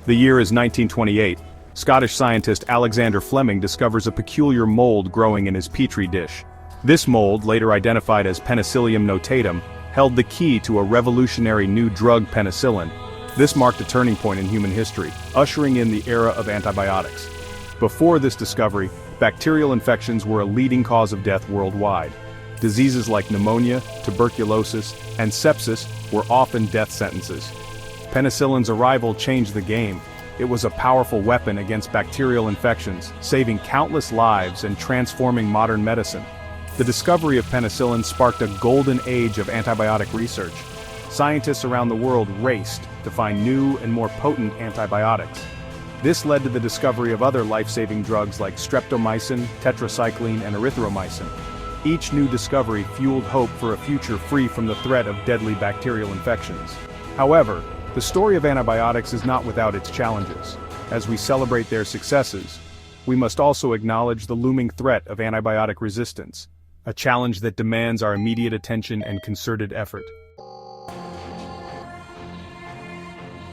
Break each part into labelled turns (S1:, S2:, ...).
S1: The year is 1928. Scottish scientist Alexander Fleming discovers a peculiar mold growing in his petri dish. This mold, later identified as Penicillium notatum, held the key to a revolutionary new drug penicillin. This marked a turning point in human history, ushering in the era of antibiotics. Before this discovery, bacterial infections were a leading cause of death worldwide. Diseases like pneumonia, tuberculosis, and sepsis were often death sentences. Penicillin's arrival changed the game. It was a powerful weapon against bacterial infections, saving countless lives and transforming modern medicine. The discovery of penicillin sparked a golden age of antibiotic research. Scientists around the world raced to find new and more potent antibiotics. This led to the discovery of other life-saving drugs like streptomycin, tetracycline, and erythromycin. Each new discovery fueled hope for a future free from the threat of deadly bacterial infections. However, the story of antibiotics is not without its challenges. As we celebrate their successes, we must also acknowledge the looming threat of antibiotic resistance, a challenge that demands our immediate attention and concerted effort.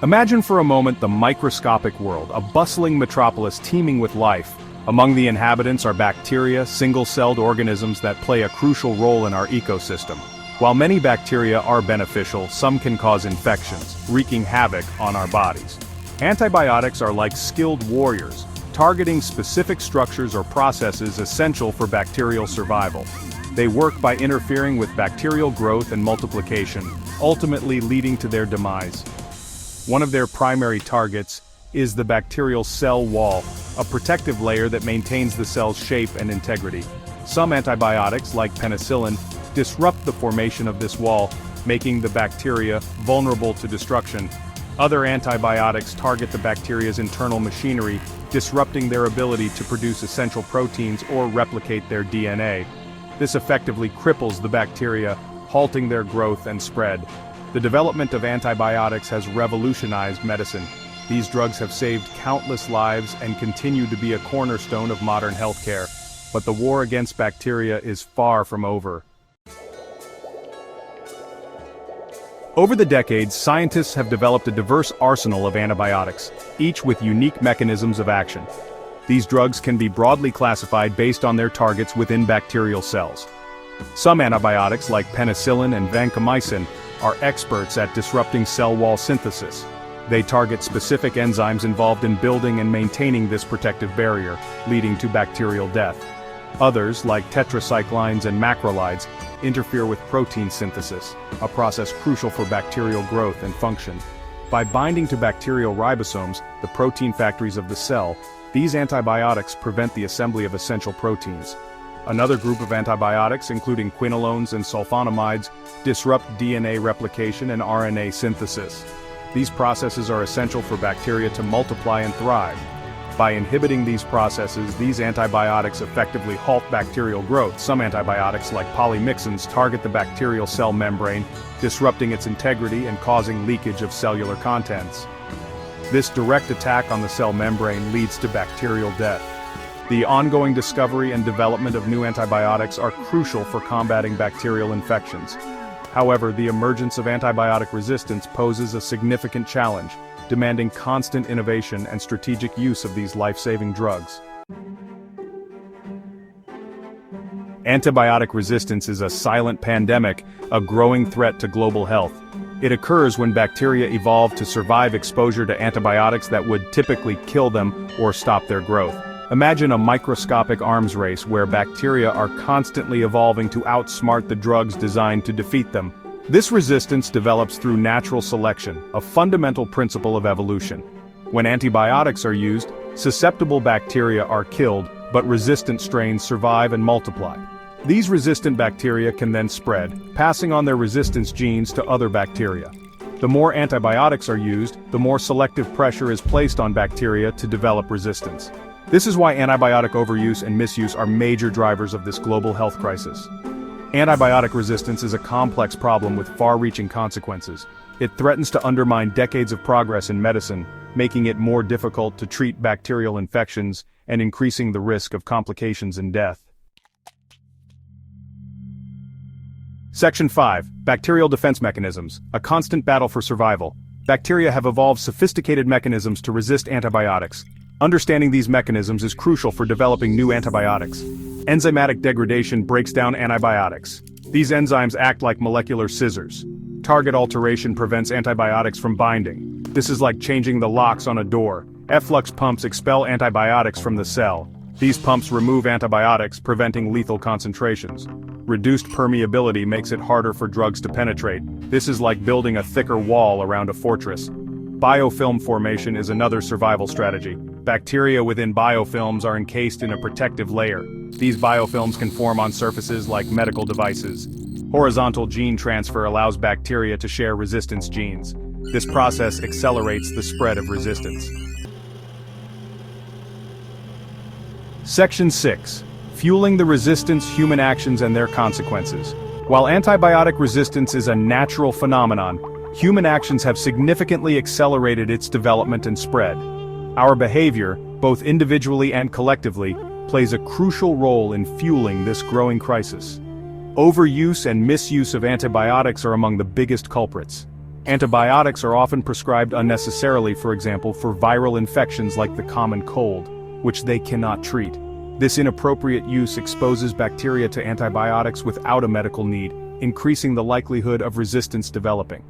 S1: Imagine for a moment the microscopic world, a bustling metropolis teeming with life. Among the inhabitants are bacteria, single-celled organisms that play a crucial role in our ecosystem. While many bacteria are beneficial, some can cause infections, wreaking havoc on our bodies. Antibiotics are like skilled warriors, targeting specific structures or processes essential for bacterial survival. They work by interfering with bacterial growth and multiplication, ultimately leading to their demise. One of their primary targets is the bacterial cell wall, a protective layer that maintains the cell's shape and integrity. Some antibiotics, like penicillin, disrupt the formation of this wall, making the bacteria vulnerable to destruction. Other antibiotics target the bacteria's internal machinery, disrupting their ability to produce essential proteins or replicate their DNA. This effectively cripples the bacteria, halting their growth and spread. The development of antibiotics has revolutionized medicine. These drugs have saved countless lives and continue to be a cornerstone of modern healthcare. But the war against bacteria is far from over. Over the decades, scientists have developed a diverse arsenal of antibiotics, each with unique mechanisms of action. These drugs can be broadly classified based on their targets within bacterial cells. Some antibiotics, like penicillin and vancomycin, are experts at disrupting cell wall synthesis. They target specific enzymes involved in building and maintaining this protective barrier, leading to bacterial death. Others, like tetracyclines and macrolides, interfere with protein synthesis, a process crucial for bacterial growth and function. By binding to bacterial ribosomes, the protein factories of the cell, these antibiotics prevent the assembly of essential proteins. Another group of antibiotics, including quinolones and sulfonamides, disrupt DNA replication and RNA synthesis. These processes are essential for bacteria to multiply and thrive. By inhibiting these processes, these antibiotics effectively halt bacterial growth. Some antibiotics, like polymyxins, target the bacterial cell membrane, disrupting its integrity and causing leakage of cellular contents. This direct attack on the cell membrane leads to bacterial death. The ongoing discovery and development of new antibiotics are crucial for combating bacterial infections. However, the emergence of antibiotic resistance poses a significant challenge, demanding constant innovation and strategic use of these life-saving drugs. Antibiotic resistance is a silent pandemic, a growing threat to global health. It occurs when bacteria evolve to survive exposure to antibiotics that would typically kill them or stop their growth. Imagine a microscopic arms race where bacteria are constantly evolving to outsmart the drugs designed to defeat them. This resistance develops through natural selection, a fundamental principle of evolution. When antibiotics are used, susceptible bacteria are killed, but resistant strains survive and multiply. These resistant bacteria can then spread, passing on their resistance genes to other bacteria. The more antibiotics are used, the more selective pressure is placed on bacteria to develop resistance. This is why antibiotic overuse and misuse are major drivers of this global health crisis. Antibiotic resistance is a complex problem with far-reaching consequences. It threatens to undermine decades of progress in medicine, making it more difficult to treat bacterial infections and increasing the risk of complications and death. Section 5. Bacterial defense mechanisms, a constant battle for survival. Bacteria have evolved sophisticated mechanisms to resist antibiotics. Understanding these mechanisms is crucial for developing new antibiotics. Enzymatic degradation breaks down antibiotics. These enzymes act like molecular scissors. Target alteration prevents antibiotics from binding. This is like changing the locks on a door. Efflux pumps expel antibiotics from the cell. These pumps remove antibiotics, preventing lethal concentrations. Reduced permeability makes it harder for drugs to penetrate. This is like building a thicker wall around a fortress. Biofilm formation is another survival strategy. Bacteria within biofilms are encased in a protective layer. These biofilms can form on surfaces like medical devices. Horizontal gene transfer allows bacteria to share resistance genes. This process accelerates the spread of resistance. Section 6. Fueling the resistance, human actions and their consequences. While antibiotic resistance is a natural phenomenon, human actions have significantly accelerated its development and spread. Our behavior, both individually and collectively, plays a crucial role in fueling this growing crisis. Overuse and misuse of antibiotics are among the biggest culprits. Antibiotics are often prescribed unnecessarily, for example, for viral infections like the common cold, which they cannot treat. This inappropriate use exposes bacteria to antibiotics without a medical need, increasing the likelihood of resistance developing.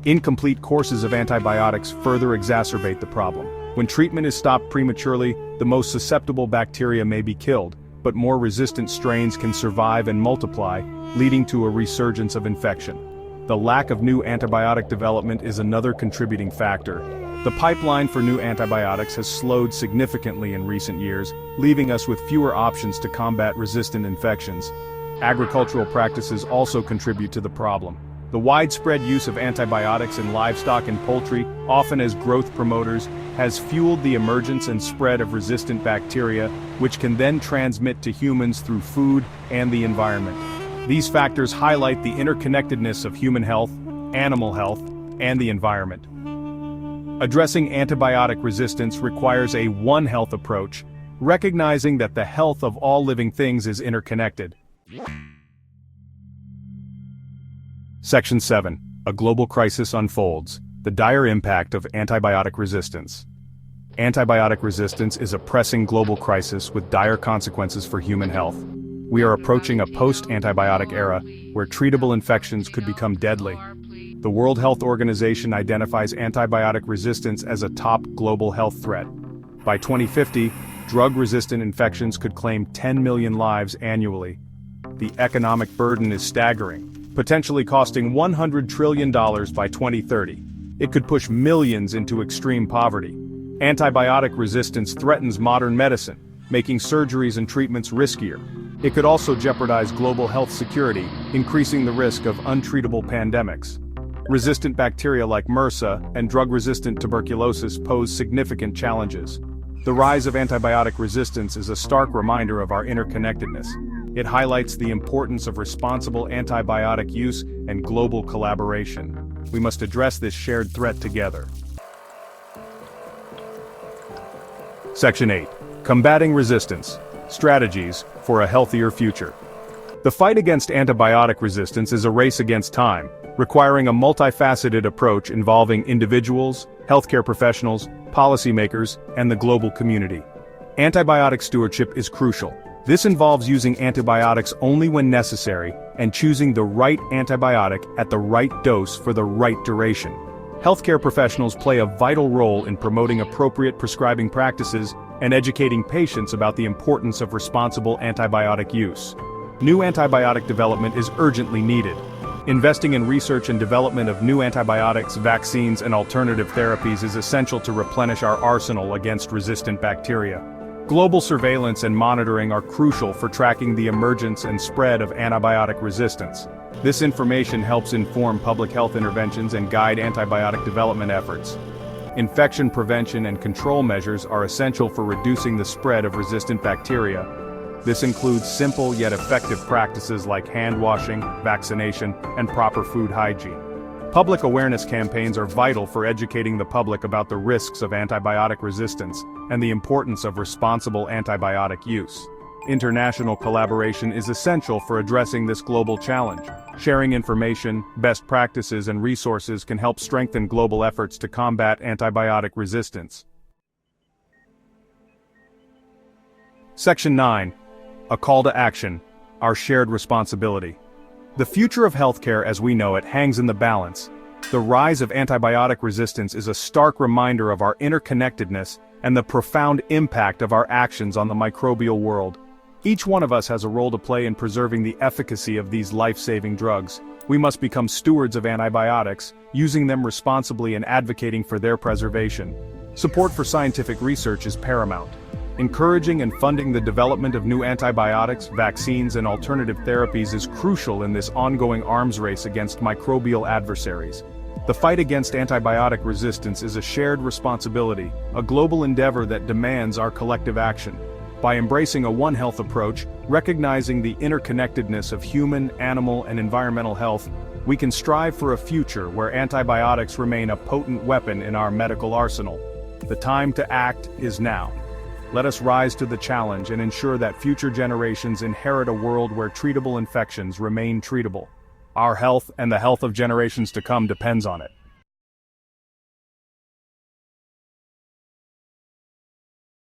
S1: Incomplete courses of antibiotics further exacerbate the problem. When treatment is stopped prematurely, the most susceptible bacteria may be killed, but more resistant strains can survive and multiply, leading to a resurgence of infection. The lack of new antibiotic development is another contributing factor. The pipeline for new antibiotics has slowed significantly in recent years, leaving us with fewer options to combat resistant infections. Agricultural practices also contribute to the problem. The widespread use of antibiotics in livestock and poultry, often as growth promoters, has fueled the emergence and spread of resistant bacteria, which can then transmit to humans through food and the environment. These factors highlight the interconnectedness of human health, animal health, and the environment. Addressing antibiotic resistance requires a One Health approach, recognizing that the health of all living things is interconnected. Section 7. A global crisis unfolds. The dire impact of antibiotic resistance. Antibiotic resistance is a pressing global crisis with dire consequences for human health. We are approaching a post-antibiotic era where treatable infections could become deadly. The World Health Organization identifies antibiotic resistance as a top global health threat. By 2050, drug-resistant infections could claim 10 million lives annually. The economic burden is staggering, potentially costing $100 trillion by 2030. It could push millions into extreme poverty. Antibiotic resistance threatens modern medicine, making surgeries and treatments riskier. It could also jeopardize global health security, increasing the risk of untreatable pandemics. Resistant bacteria like MRSA and drug-resistant tuberculosis pose significant challenges. The rise of antibiotic resistance is a stark reminder of our interconnectedness. It highlights the importance of responsible antibiotic use and global collaboration. We must address this shared threat together. Section 8. Combating resistance. Strategies for a healthier future. The fight against antibiotic resistance is a race against time, requiring a multifaceted approach involving individuals, healthcare professionals, policymakers, and the global community. Antibiotic stewardship is crucial. This involves using antibiotics only when necessary and choosing the right antibiotic at the right dose for the right duration. Healthcare professionals play a vital role in promoting appropriate prescribing practices and educating patients about the importance of responsible antibiotic use. New antibiotic development is urgently needed. Investing in research and development of new antibiotics, vaccines, and alternative therapies is essential to replenish our arsenal against resistant bacteria. Global surveillance and monitoring are crucial for tracking the emergence and spread of antibiotic resistance. This information helps inform public health interventions and guide antibiotic development efforts. Infection prevention and control measures are essential for reducing the spread of resistant bacteria. This includes simple yet effective practices like hand washing, vaccination, and proper food hygiene. Public awareness campaigns are vital for educating the public about the risks of antibiotic resistance and the importance of responsible antibiotic use. International collaboration is essential for addressing this global challenge. Sharing information, best practices and resources can help strengthen global efforts to combat antibiotic resistance. Section 9. A call to action, our shared responsibility. The future of healthcare as we know it hangs in the balance. The rise of antibiotic resistance is a stark reminder of our interconnectedness and the profound impact of our actions on the microbial world. Each one of us has a role to play in preserving the efficacy of these life-saving drugs. We must become stewards of antibiotics, using them responsibly and advocating for their preservation. Support for scientific research is paramount. Encouraging and funding the development of new antibiotics, vaccines and alternative therapies is crucial in this ongoing arms race against microbial adversaries. The fight against antibiotic resistance is a shared responsibility, a global endeavor that demands our collective action. By embracing a One Health approach, recognizing the interconnectedness of human, animal and environmental health, we can strive for a future where antibiotics remain a potent weapon in our medical arsenal. The time to act is now. Let us rise to the challenge and ensure that future generations inherit a world where treatable infections remain treatable. Our health and the health of generations to come depends on it.